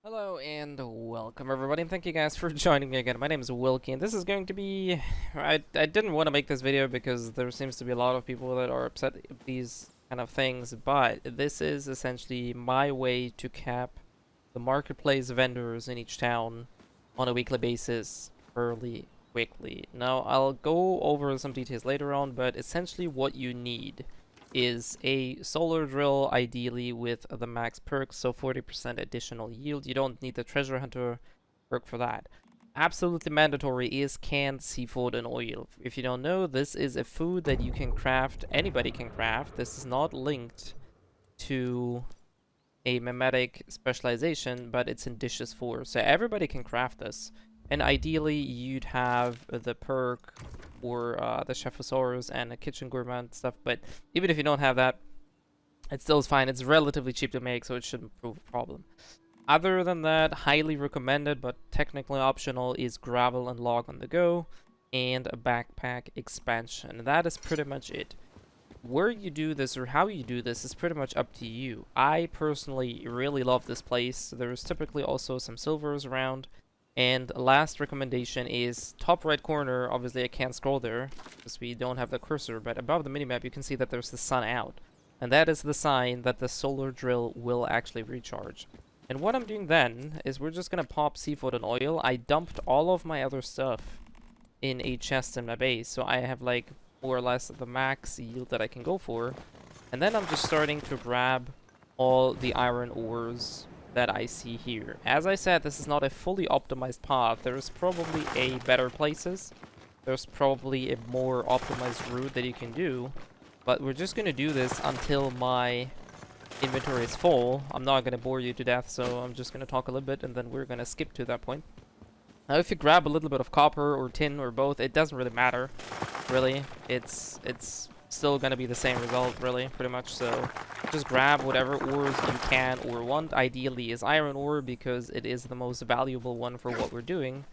Hello and welcome everybody, and thank you guys for joining me again. My name is Wilky, and this is going to be... I didn't want to make this video because there seems to be a lot of people that are upset at these kind of things, but this is essentially my way to cap the marketplace vendors in each town on a weekly basis, fairly quickly. Now, I'll go over some details later on, but essentially what you need is a solar drill, ideally with the max perks, so 40% additional yield. You don't need the treasure hunter perk for that. Absolutely mandatory is canned seafood and oil. If you don't know, this is a food that you can craft, anybody can craft. This is not linked to a memetic specialization, but it's in dishes 4, so everybody can craft this. And ideally you'd have the perk or the Chefosaurus and a kitchen gourmand stuff, but even if you don't have that, it still is fine. It's relatively cheap to make, so it shouldn't prove a problem. Other than that, highly recommended but technically optional is gravel and log on the go and a backpack expansion. That is pretty much it. Where you do this or how you do this is pretty much up to you. I personally really love this place. There's typically also some silvers around. And last recommendation is top right corner. Obviously I can't scroll there because we don't have the cursor, but above the minimap you can see that there's the sun out, and that is the sign that the solar drill will actually recharge. And what I'm doing then is we're just gonna pop seafood and oil. I dumped all of my other stuff in a chest in my base, so I have like more or less the max yield that I can go for, and then I'm just starting to grab all the iron ores that I see here. As I said, this is not a fully optimized path. There's probably a better places. There's probably a more optimized route that you can do, but we're just gonna do this until my inventory is full. I'm not gonna bore you to death, so I'm just gonna talk a little bit and then we're gonna skip to that point. Now, if you grab a little bit of copper or tin or both, it doesn't really matter, really. It's still gonna be the same result, really, pretty much. So just grab whatever ores you can or want. Ideally is iron ore because it is the most valuable one for what we're doing.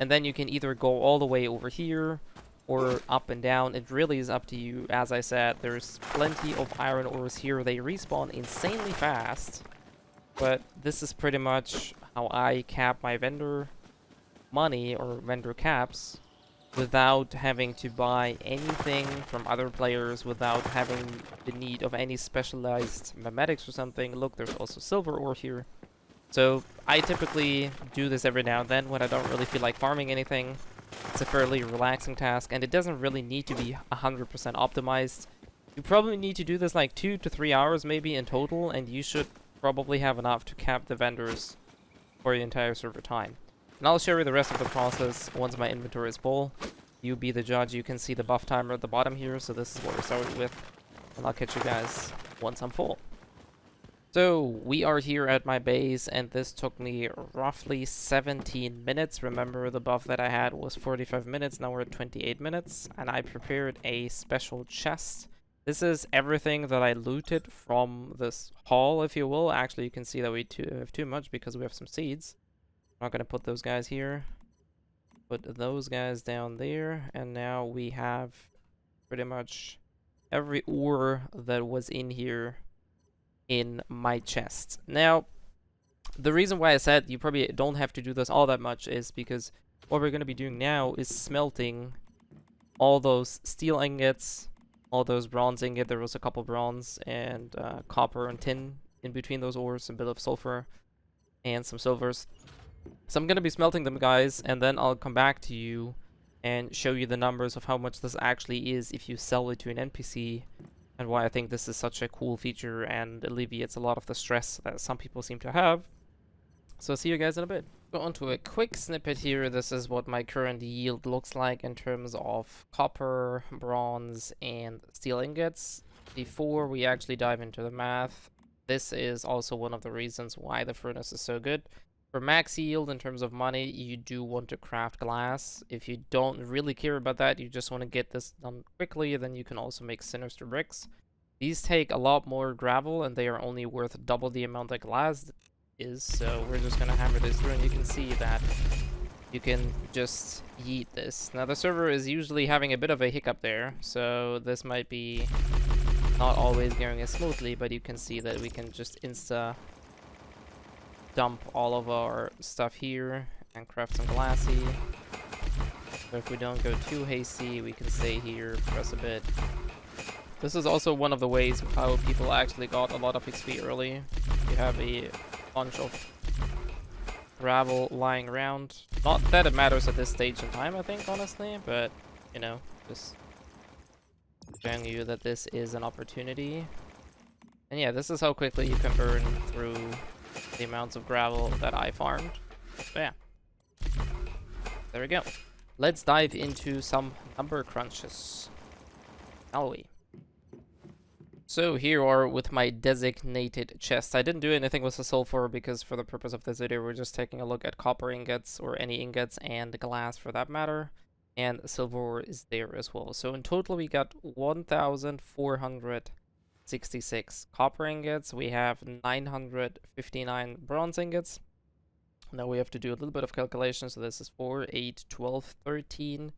And then you can either go all the way over here or up and down. It really is up to you. As I said, there's plenty of iron ores here. They respawn insanely fast, but this is pretty much how I cap my vendor money or vendor caps without having to buy anything from other players, without having the need of any specialized memetics or something. Look, there's also silver ore here. So I typically do this every now and then when I don't really feel like farming anything. It's a fairly relaxing task, and it doesn't really need to be 100% optimized. You probably need to do this like 2 to 3 hours maybe in total, and you should probably have enough to cap the vendors for your entire server time. And I'll show you the rest of the process once my inventory is full. You be the judge. You can see the buff timer at the bottom here, so this is what we're starting with. And I'll catch you guys once I'm full. So, we are here at my base, and this took me roughly 17 minutes. Remember, the buff that I had was 45 minutes, now we're at 28 minutes. And I prepared a special chest. This is everything that I looted from this haul, if you will. Actually, you can see that we have too much because we have some seeds. I'm not going to put those guys here. Put those guys down there. And now we have pretty much every ore that was in here in my chest. Now, the reason why I said you probably don't have to do this all that much is because what we're going to be doing now is smelting all those steel ingots, all those bronze ingots. There was a couple bronze and copper and tin in between those ores, a bit of sulfur and some silvers. So I'm going to be smelting them, guys, and then I'll come back to you and show you the numbers of how much this actually is if you sell it to an NPC, and why I think this is such a cool feature and alleviates a lot of the stress that some people seem to have. So see you guys in a bit. Go on to a quick snippet here. This is what my current yield looks like in terms of copper, bronze, and steel ingots. Before we actually dive into the math, this is also one of the reasons why the furnace is so good. For max yield in terms of money, you do want to craft glass. If you don't really care about that, you just want to get this done quickly, then you can also make sinister bricks. These take a lot more gravel, and they are only worth double the amount that glass is, so we're just going to hammer this through, and you can see that you can just yeet this. Now, the server is usually having a bit of a hiccup there, so this might be not always going as smoothly, but you can see that we can just dump all of our stuff here and craft some glassy. So if we don't go too hasty, we can stay here, press a bit. This is also one of the ways how people actually got a lot of XP early. You have a bunch of gravel lying around. Not that it matters at this stage in time, I think, honestly, but, you know, just showing you that this is an opportunity. And yeah, this is how quickly you can burn through the amounts of gravel that I farmed. So yeah, there we go. Let's dive into some number crunches, shall we? So here are with my designated chests. I didn't do anything with the sulfur because for the purpose of this video, we're just taking a look at copper ingots or any ingots and glass for that matter. And silver is there as well. So in total, we got 1,466 copper ingots. We have 959 bronze ingots. Now we have to do a little bit of calculation. So this is 4, 8, 12, 13.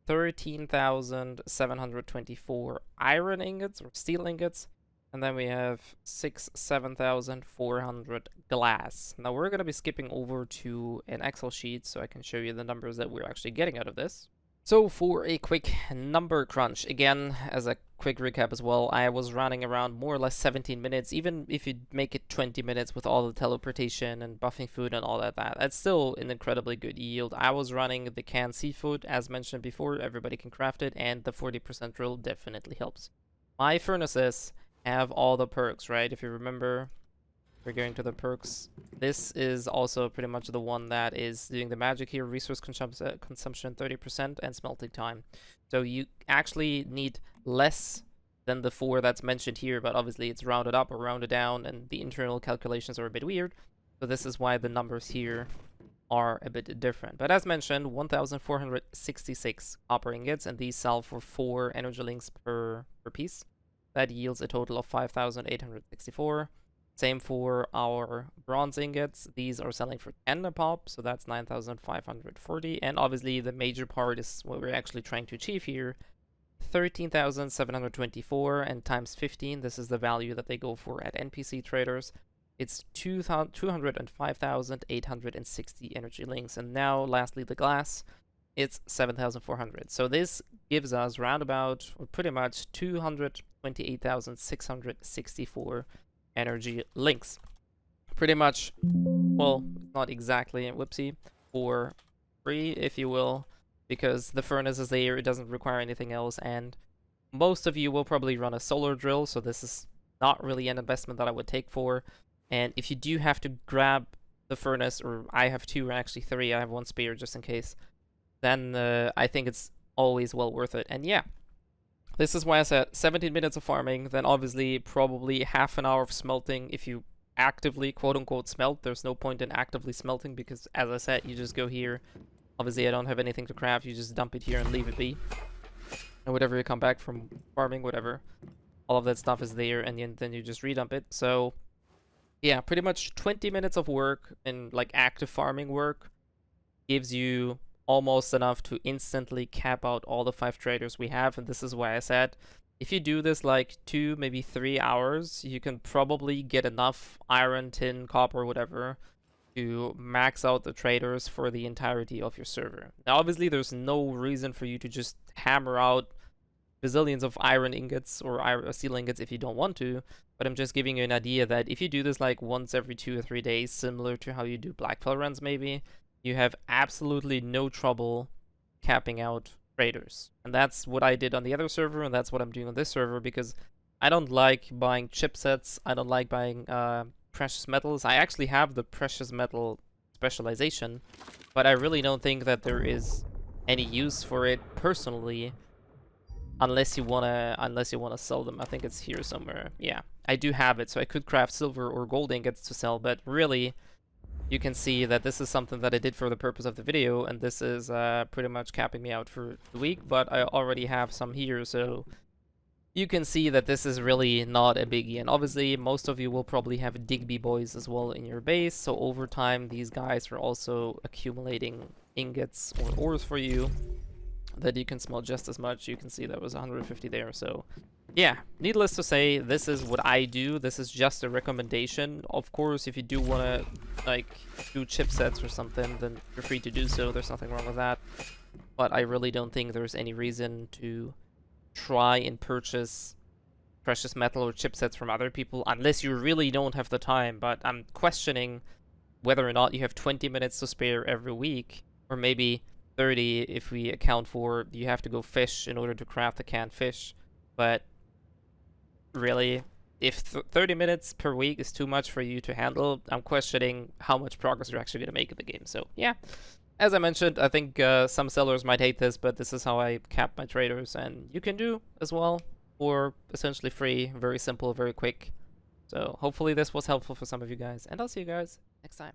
13,724 iron ingots or steel ingots, and then we have 7,400 glass. Now we're going to be skipping over to an Excel sheet so I can show you the numbers that we're actually getting out of this. So for a quick number crunch, again, as a quick recap as well, I was running around more or less 17 minutes, even if you make it 20 minutes with all the teleportation and buffing food and all that's still an incredibly good yield. I was running the canned seafood, as mentioned before, everybody can craft it, and the 40% drill definitely helps. My furnaces have all the perks, right? If you remember, we're going to the perks. This is also pretty much the one that is doing the magic here, resource consumption 30% and smelting time. So you actually need less than the 4 that's mentioned here, but obviously it's rounded up or rounded down and the internal calculations are a bit weird. So this is why the numbers here are a bit different. But as mentioned, 1,466 copper ingots, and these sell for 4 energy links per piece. That yields a total of 5,864. Same for our bronze ingots. These are selling for 10 a pop, so that's 9,540. And obviously the major part is what we're actually trying to achieve here. 13,724 and times 15, this is the value that they go for at NPC traders. It's 205,860 energy links. And now lastly the glass, it's 7,400. So this gives us roundabout, or pretty much 228,664 energy links. Pretty much, well, not exactly, whoopsie, for free, if you will, because the furnace is there, it doesn't require anything else, and most of you will probably run a solar drill, so this is not really an investment that I would take for. And if you do have to grab the furnace, or I have 2, or actually 3, I have 1 spare just in case, then I think it's always well worth it. And yeah, this is why I said 17 minutes of farming, then obviously probably half an hour of smelting if you actively, quote-unquote, smelt. There's no point in actively smelting because, as I said, you just go here. Obviously, I don't have anything to craft. You just dump it here and leave it be. And whatever you come back from farming, whatever, all of that stuff is there, and then you just redump it. So, yeah, pretty much 20 minutes of work and, like, active farming work gives you almost enough to instantly cap out all the 5 traders we have. And this is why I said if you do this like 2, maybe 3 hours, you can probably get enough iron, tin, copper, whatever, to max out the traders for the entirety of your server. Now obviously there's no reason for you to just hammer out bazillions of iron ingots or steel ingots if you don't want to, but I'm just giving you an idea that if you do this like once every 2 or 3 days, similar to how you do Blackpearl runs maybe, you have absolutely no trouble capping out traders. And that's what I did on the other server, and that's what I'm doing on this server, because I don't like buying chipsets, I don't like buying precious metals. I actually have the precious metal specialization, but I really don't think that there is any use for it personally, unless you wanna sell them. I think it's here somewhere. Yeah, I do have it, so I could craft silver or gold ingots to sell, but really, you can see that this is something that I did for the purpose of the video, and this is pretty much capping me out for the week, but I already have some here, so you can see that this is really not a biggie. And obviously, most of you will probably have Digby boys as well in your base, so over time, these guys are also accumulating ingots or ores for you. that you can smell just as much. You can see that was 150 there. So yeah, needless to say, this is what I do. This is just a recommendation. Of course, if you do want to like do chipsets or something, then you're free to do so. There's nothing wrong with that. But I really don't think there's any reason to try and purchase precious metal or chipsets from other people unless you really don't have the time. But I'm questioning whether or not you have 20 minutes to spare every week, or maybe 30 if we account for you have to go fish in order to craft the canned fish. But really, if 30 minutes per week is too much for you to handle, I'm questioning how much progress you're actually going to make in the game. So yeah, as I mentioned, I think some sellers might hate this, but this is how I cap my traders, and you can do as well, or essentially free, very simple, very quick. So hopefully this was helpful for some of you guys, and I'll see you guys next time.